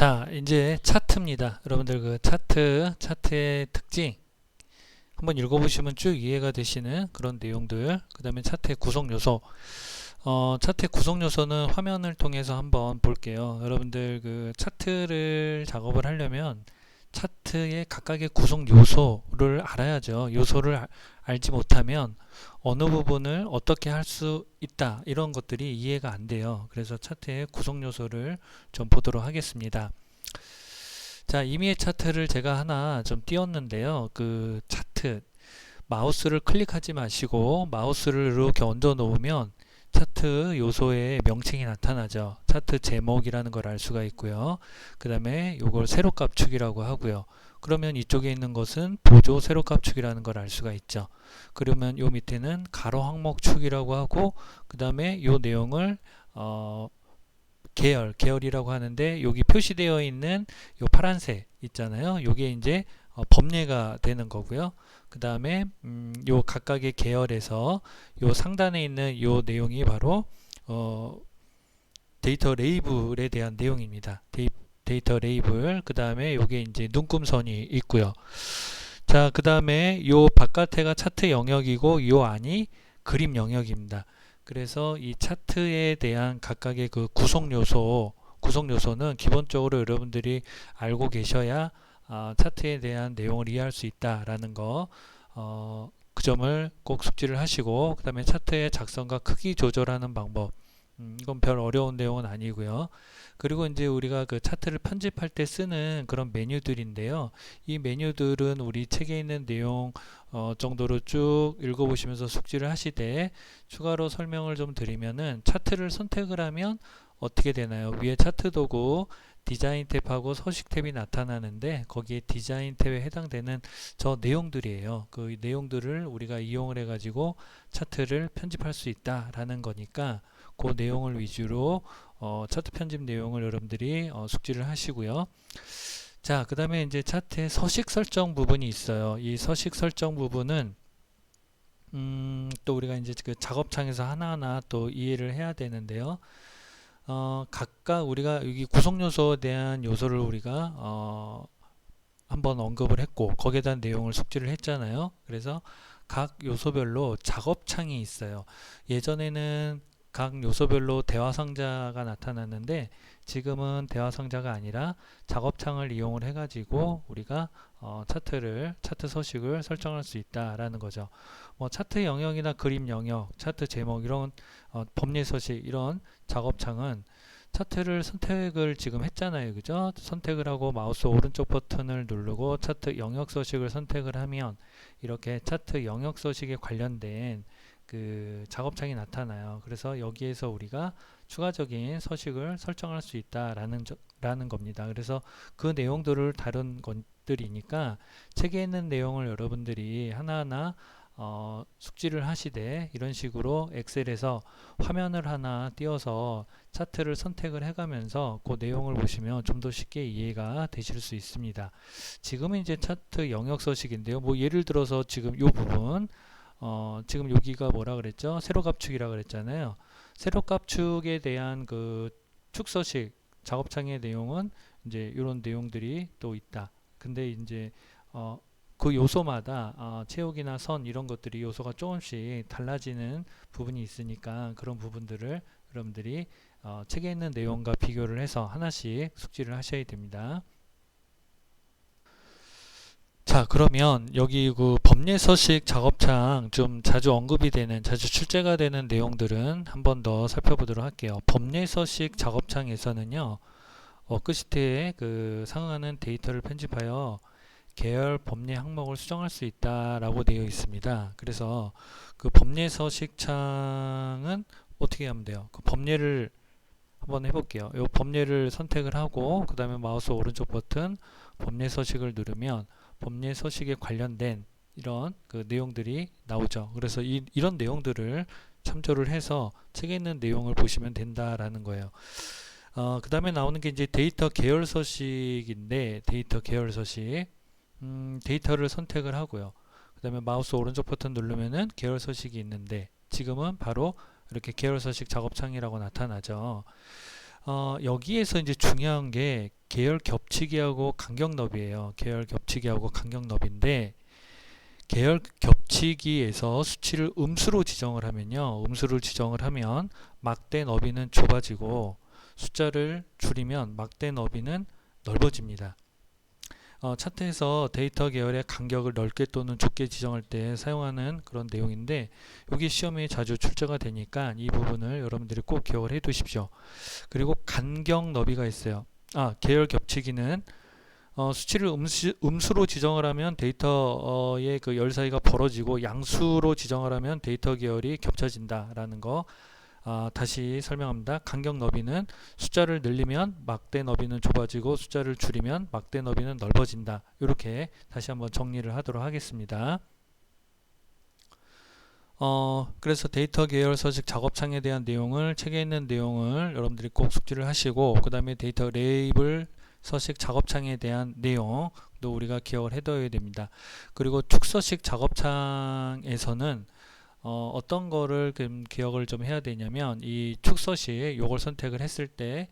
자, 이제 차트입니다. 여러분들 그 차트의 특징 한번 읽어보시면 쭉 이해가 되시는 그런 내용들. 그 다음에 차트의 구성 요소. 차트의 구성 요소는 화면을 통해서 한번 볼게요. 여러분들 그 차트를 작업을 하려면 차트의 각각의 구성 요소를 알아야죠. 요소를 알지 못하면 어느 부분을 어떻게 할 수 있다, 이런 것들이 이해가 안 돼요. 그래서 차트의 구성 요소를 좀 보도록 하겠습니다. 자, 임의의 차트를 제가 하나 좀 띄웠는데요. 그 차트 마우스를 클릭하지 마시고 마우스를 이렇게 얹어 놓으면 차트 요소의 명칭이 나타나죠. 차트 제목이라는 걸 알 수가 있고요. 그 다음에 이걸 세로값축이라고 하고요. 그러면 이쪽에 있는 것은 보조 세로값축이라는 걸 알 수가 있죠. 그러면 요 밑에는 가로 항목축이라고 하고, 그 다음에 요 내용을 계열이라고 하는데, 여기 표시되어 있는 요 파란색 있잖아요. 요게 이제 범례가 되는 거고요. 그 다음에 요 각각의 계열에서 요 상단에 있는 요 내용이 바로 데이터 레이블에 대한 내용입니다. 데이터 레이블. 그 다음에 요게 이제 눈금선이 있고요. 자, 그 다음에 요 바깥에가 차트 영역이고 요 안이 그림 영역입니다. 그래서 이 차트에 대한 각각의 그 구성 요소는 기본적으로 여러분들이 알고 계셔야 차트에 대한 내용을 이해할 수 있다라는 거, 그 점을 꼭 숙지를 하시고, 그 다음에 차트의 작성과 크기 조절하는 방법, 이건 별 어려운 내용은 아니고요. 그리고 이제 우리가 그 차트를 편집할 때 쓰는 그런 메뉴들인데요. 이 메뉴들은 우리 책에 있는 내용 정도로 쭉 읽어보시면서 숙지를 하시되, 추가로 설명을 좀 드리면은 차트를 선택을 하면 어떻게 되나요? 위에 차트 도구 디자인 탭하고 서식 탭이 나타나는데, 거기에 디자인 탭에 해당되는 저 내용들이에요. 그 내용들을 우리가 이용을 해가지고 차트를 편집할 수 있다라는 거니까 그 내용을 위주로 차트 편집 내용을 여러분들이 숙지를 하시고요. 자, 그 다음에 이제 차트의 서식 설정 부분이 있어요. 이 서식 설정 부분은 또 우리가 이제 그 작업창에서 하나하나 또 이해를 해야 되는데요. 각각 우리가 여기 구성 요소에 대한 요소를 우리가 한번 언급을 했고, 거기에 대한 내용을 숙지를 했잖아요. 그래서 각 요소별로 작업창이 있어요. 예전에는 각 요소별로 대화 상자가 나타났는데, 지금은 대화 상자가 아니라 작업창을 이용을 해가지고 우리가 차트 서식을 설정할 수 있다라는 거죠. 뭐 차트 영역이나 그림 영역, 차트 제목, 이런 법례 서식, 이런 작업창은 차트를 선택을 지금 했잖아요. 그죠? 선택을 하고 마우스 오른쪽 버튼을 누르고 차트 영역 서식을 선택을 하면 이렇게 차트 영역 서식에 관련된 그 작업창이 나타나요. 그래서 여기에서 우리가 추가적인 서식을 설정할 수 있다라는 겁니다. 그래서 그 내용들을 다룬 것들이니까 책에 있는 내용을 여러분들이 하나하나 숙지를 하시되, 이런 식으로 엑셀에서 화면을 하나 띄워서 차트를 선택을 해가면서 그 내용을 보시면 좀 더 쉽게 이해가 되실 수 있습니다. 지금은 이제 차트 영역 서식인데요. 뭐 예를 들어서 지금 이 부분, 지금 여기가 뭐라 그랬죠? 세로값축이라 그랬잖아요. 세로값축에 대한 그 축서식 작업창의 내용은 이제 이런 내용들이 또 있다. 근데 이제 그 요소마다 채우기나 선, 이런 것들이 요소가 조금씩 달라지는 부분이 있으니까 그런 부분들을 여러분들이 책에 있는 내용과 비교를 해서 하나씩 숙지를 하셔야 됩니다. 자, 그러면 여기 그 법례 서식 작업창 좀 자주 언급이 되는, 자주 출제가 되는 내용들은 한 번 더 살펴보도록 할게요. 법례 서식 작업창에서는요, 워크시트에 그 상응하는 데이터를 편집하여 계열 법례 항목을 수정할 수 있다라고 되어 있습니다. 그래서 그 법례 서식창은 어떻게 하면 돼요? 그 법례를 한번 해볼게요. 이 법례를 선택을 하고, 그 다음에 마우스 오른쪽 버튼 법례 서식을 누르면 법례 서식에 관련된 이런 그 내용들이 나오죠. 그래서 이런 내용들을 참조를 해서 책에 있는 내용을 보시면 된다라는 거예요. 그 다음에 나오는 게 이제 데이터 계열 서식인데, 데이터 계열 서식, 데이터를 선택을 하고요. 그 다음에 마우스 오른쪽 버튼 누르면은 계열 서식이 있는데, 지금은 바로 이렇게 계열 서식 작업창이라고 나타나죠. 여기에서 이제 중요한 게 계열 겹치기하고 간격 너비예요. 계열 겹치기하고 간격 너비인데 계열 겹치기에서 수치를 음수로 지정을 하면요. 음수를 지정을 하면 막대 너비는 좁아지고 숫자를 줄이면 막대 너비는 넓어집니다. 차트에서 데이터 계열의 간격을 넓게 또는 좁게 지정할 때 사용하는 그런 내용인데 여기 시험에 자주 출제가 되니까 이 부분을 여러분들이 꼭 기억을 해 두십시오. 그리고 간격 너비가 있어요. 계열 겹치기는 수치를 음수로 지정을 하면 데이터의 그 열 사이가 벌어지고 양수로 지정을 하면 데이터 계열이 겹쳐진다라는 거 다시 설명합니다. 간격 너비는 숫자를 늘리면 막대 너비는 좁아지고 숫자를 줄이면 막대 너비는 넓어진다. 이렇게 다시 한번 정리를 하도록 하겠습니다. 그래서 데이터 계열 서식 작업창에 대한 내용을 책에 있는 내용을 여러분들이 꼭 숙지를 하시고 그 다음에 데이터 레이블 서식 작업창에 대한 내용도 우리가 기억을 해둬야 됩니다. 그리고 축서식 작업창에서는 어떤 거를 기억을 좀 해야 되냐면 이 축서식 요걸 선택을 했을 때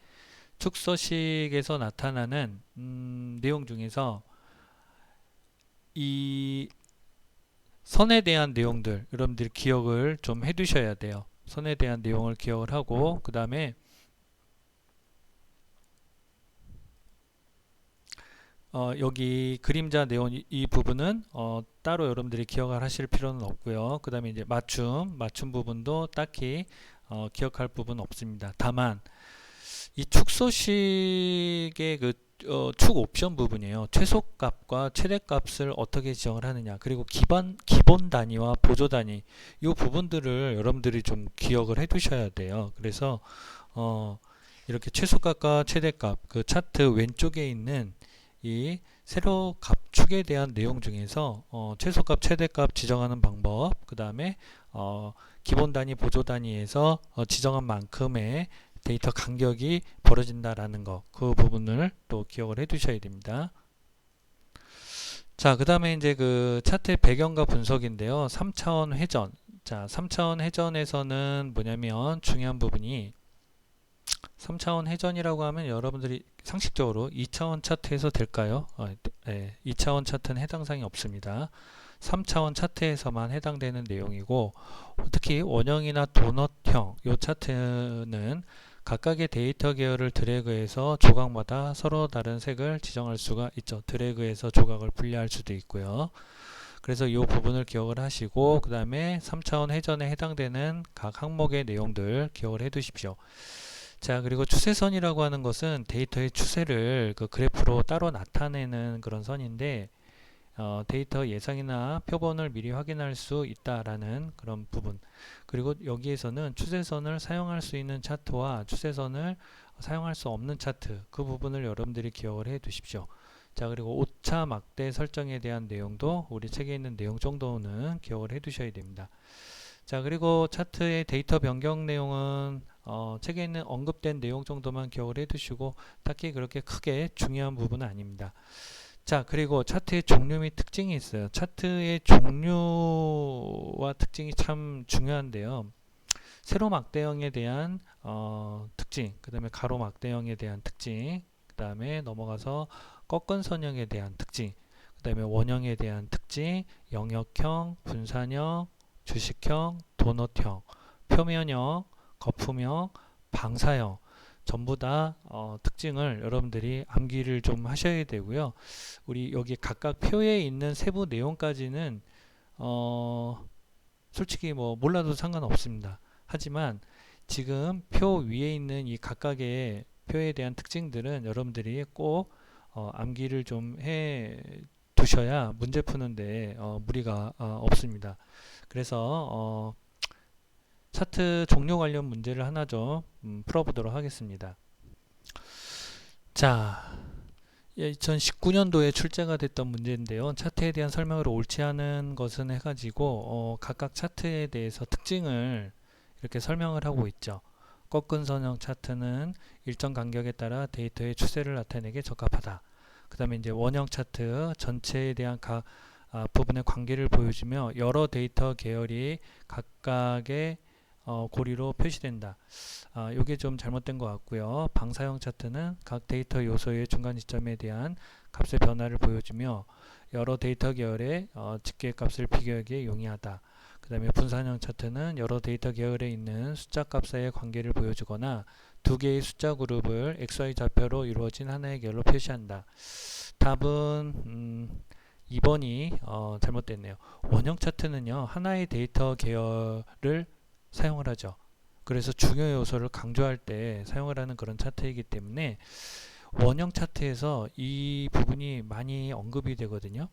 축서식에서 나타나는 내용 중에서 이 선에 대한 내용들 여러분들이 기억을 좀 해 두셔야 돼요. 선에 대한 내용을 기억을 하고 그 다음에 여기 그림자 내용 이 부분은 따로 여러분들이 기억을 하실 필요는 없고요. 그 다음에 이제 맞춤 부분도 딱히 기억할 부분은 없습니다. 다만 이 축소식의 축 옵션 부분이에요. 최소값과 최대값을 어떻게 지정을 하느냐 그리고 기본 단위와 보조 단위 이 부분들을 여러분들이 좀 기억을 해 두셔야 돼요. 그래서 이렇게 최소값과 최대값 그 차트 왼쪽에 있는 이 세로 값축에 대한 내용 중에서 최소값 최대값 지정하는 방법 그 다음에 기본 단위 보조 단위에서 지정한 만큼의 데이터 간격이 벌어진다라는 거 그 부분을 또 기억을 해 두셔야 됩니다. 자, 그 다음에 이제 그 차트의 배경과 분석인데요. 3차원 회전. 자, 3차원 회전에서는 뭐냐면 중요한 부분이 3차원 회전이라고 하면 여러분들이 상식적으로 2차원 차트에서 될까요? 네, 2차원 차트는 해당 사항이 없습니다. 3차원 차트에서만 해당되는 내용이고 특히 원형이나 도넛형 이 차트는 각각의 데이터 계열을 드래그해서 조각마다 서로 다른 색을 지정할 수가 있죠. 드래그해서 조각을 분리할 수도 있고요. 그래서 이 부분을 기억을 하시고 그 다음에 3차원 회전에 해당되는 각 항목의 내용들 기억을 해 두십시오. 자, 그리고 추세선이라고 하는 것은 데이터의 추세를 그 그래프로 따로 나타내는 그런 선인데 데이터 예상이나 표본을 미리 확인할 수 있다라는 그런 부분. 그리고 여기에서는 추세선을 사용할 수 있는 차트와 추세선을 사용할 수 없는 차트 그 부분을 여러분들이 기억을 해 두십시오. 자, 그리고 오차 막대 설정에 대한 내용도 우리 책에 있는 내용 정도는 기억을 해 두셔야 됩니다. 자, 그리고 차트의 데이터 변경 내용은 책에 있는 언급된 내용 정도만 기억을 해 두시고 딱히 그렇게 크게 중요한 부분은 아닙니다. 자, 그리고 차트의 종류 및 특징이 있어요. 차트의 종류와 특징이 참 중요한데요. 세로 막대형에 대한 특징, 그 다음에 가로 막대형에 대한 특징, 그 다음에 넘어가서 꺾은 선형에 대한 특징, 그 다음에 원형에 대한 특징, 영역형, 분산형, 주식형, 도넛형, 표면형, 거품형, 방사형 전부 다 특징을 여러분들이 암기를 좀 하셔야 되고요. 우리 여기 각각 표에 있는 세부 내용까지는 솔직히 뭐 몰라도 상관없습니다. 하지만 지금 표 위에 있는 이 각각의 표에 대한 특징들은 여러분들이 꼭 암기를 좀 해 두셔야 문제 푸는데 무리가 없습니다. 그래서 차트 종료 관련 문제를 하나 좀 풀어보도록 하겠습니다. 자, 2019년도에 출제가 됐던 문제인데요. 차트에 대한 설명을 옳지 않은 것은 해가지고 각각 차트에 대해서 특징을 이렇게 설명을 하고 있죠. 꺾은 선형 차트는 일정 간격에 따라 데이터의 추세를 나타내게 적합하다. 그 다음에 이제 원형 차트 전체에 대한 각 부분의 관계를 보여주며 여러 데이터 계열이 각각의 고리로 표시된다. 이게 좀 잘못된 것 같고요. 방사형 차트는 각 데이터 요소의 중간 지점에 대한 값의 변화를 보여주며 여러 데이터 계열의 집계 값을 비교하기에 용이하다. 그 다음에 분산형 차트는 여러 데이터 계열에 있는 숫자 값 사이의 관계를 보여주거나 두 개의 숫자 그룹을 XY 좌표로 이루어진 하나의 계열로 표시한다. 답은 2번이 잘못됐네요. 원형 차트는요, 하나의 데이터 계열을 사용을 하죠. 그래서 중요 요소를 강조할 때 사용을 하는 그런 차트이기 때문에 원형 차트에서 이 부분이 많이 언급이 되거든요.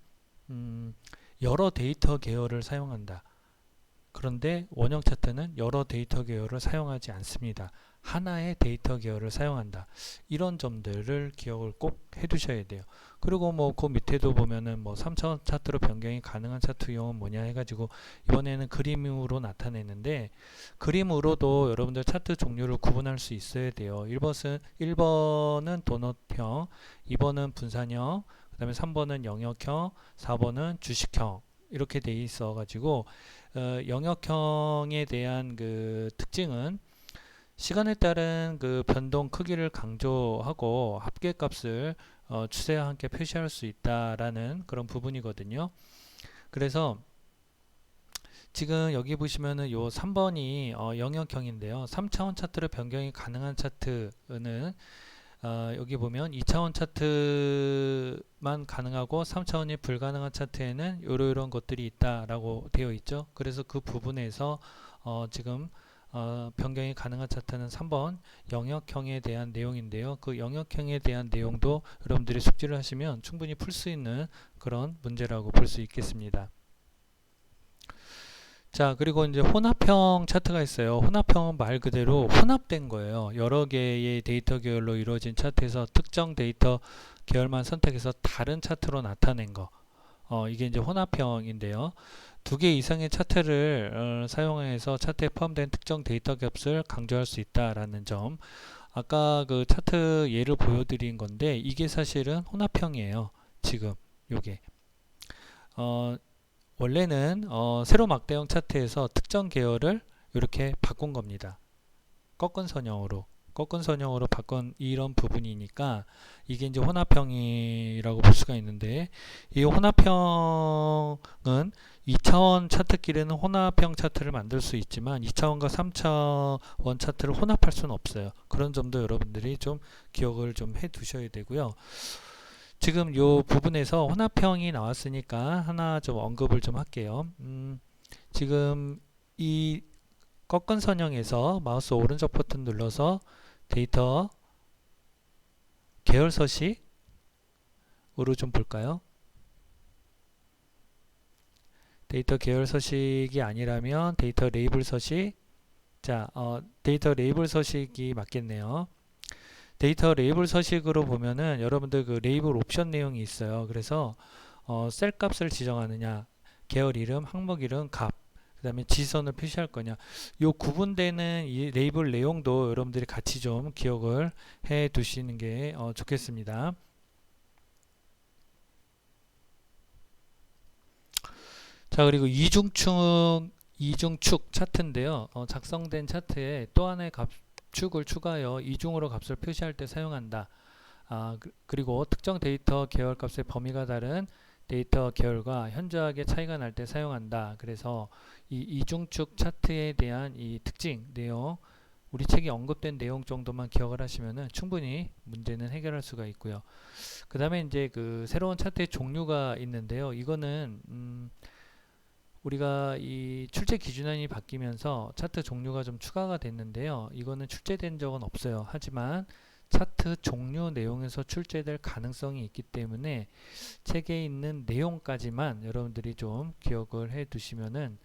여러 데이터 계열을 사용한다. 그런데 원형 차트는 여러 데이터 계열을 사용하지 않습니다. 하나의 데이터 계열을 사용한다. 이런 점들을 기억을 꼭 해두셔야 돼요. 그리고 뭐 그 밑에도 보면은 뭐 3차원 차트로 변경이 가능한 차트 유형은 뭐냐 해가지고 이번에는 그림으로 나타내는데, 그림으로도 여러분들 차트 종류를 구분할 수 있어야 돼요. 1번은 도넛형, 2번은 분산형, 그 다음에 3번은 영역형, 4번은 주식형, 이렇게 돼 있어 가지고 영역형에 대한 그 특징은 시간에 따른 그 변동 크기를 강조하고 합계값을 추세와 함께 표시할 수 있다라는 그런 부분이거든요. 그래서 지금 여기 보시면은 요 3번이 영역형인데요. 3차원 차트로 변경이 가능한 차트는 여기 보면 2차원 차트만 가능하고 3차원이 불가능한 차트에는 이런 것들이 있다라고 되어 있죠. 그래서 그 부분에서 지금 변경이 가능한 차트는 3번 영역형에 대한 내용인데요. 그 영역형에 대한 내용도 여러분들이 숙지를 하시면 충분히 풀 수 있는 그런 문제라고 볼 수 있겠습니다. 자, 그리고 이제 혼합형 차트가 있어요. 혼합형은 말 그대로 혼합된 거예요. 여러 개의 데이터 계열로 이루어진 차트에서 특정 데이터 계열만 선택해서 다른 차트로 나타낸 거. 이게 이제 혼합형인데요. 두 개 이상의 차트를 사용해서 차트에 포함된 특정 데이터 값을 강조할 수 있다라는 점. 아까 그 차트 예를 보여드린 건데 이게 사실은 혼합형이에요. 지금 요게. 원래는 세로 막대형 차트에서 특정 계열을 이렇게 바꾼 겁니다. 꺾은 선형으로 바꾼 이런 부분이니까 이게 이제 혼합형이라고 볼 수가 있는데, 이 혼합형은 2차원 차트끼리는 혼합형 차트를 만들 수 있지만 2차원과 3차원 차트를 혼합할 수는 없어요. 그런 점도 여러분들이 좀 기억을 좀 해 두셔야 되고요. 지금 요 부분에서 혼합형이 나왔으니까 하나 좀 언급을 좀 할게요. 지금 이 꺾은 선형에서 마우스 오른쪽 버튼 눌러서 데이터 계열 서식으로 좀 볼까요? 데이터 계열 서식이 아니라면 데이터 레이블 서식. 자, 데이터 레이블 서식이 맞겠네요. 데이터 레이블 서식으로 보면은 여러분들 그 레이블 옵션 내용이 있어요. 그래서 셀 값을 지정하느냐, 계열 이름, 항목 이름, 값, 그 다음에 지선을 표시할 거냐, 요 구분되는 이 레이블 내용도 여러분들이 같이 좀 기억을 해 두시는 게 좋겠습니다. 자, 그리고 이중축 차트인데요. 작성된 차트에 또 하나의 축을 추가하여 이중으로 값을 표시할 때 사용한다. 그리고 특정 데이터 계열 값의 범위가 다른 데이터 계열과 현저하게 차이가 날 때 사용한다. 그래서 이 이중축 차트에 대한 이 특징, 내용, 우리 책에 언급된 내용 정도만 기억을 하시면은 충분히 문제는 해결할 수가 있고요. 그 다음에 이제 그 새로운 차트의 종류가 있는데요. 이거는 우리가 이 출제 기준안이 바뀌면서 차트 종류가 좀 추가가 됐는데요. 이거는 출제된 적은 없어요. 하지만 차트 종류 내용에서 출제될 가능성이 있기 때문에 책에 있는 내용까지만 여러분들이 좀 기억을 해 두시면은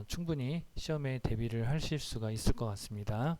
충분히 시험에 대비를 하실 수가 있을 것 같습니다.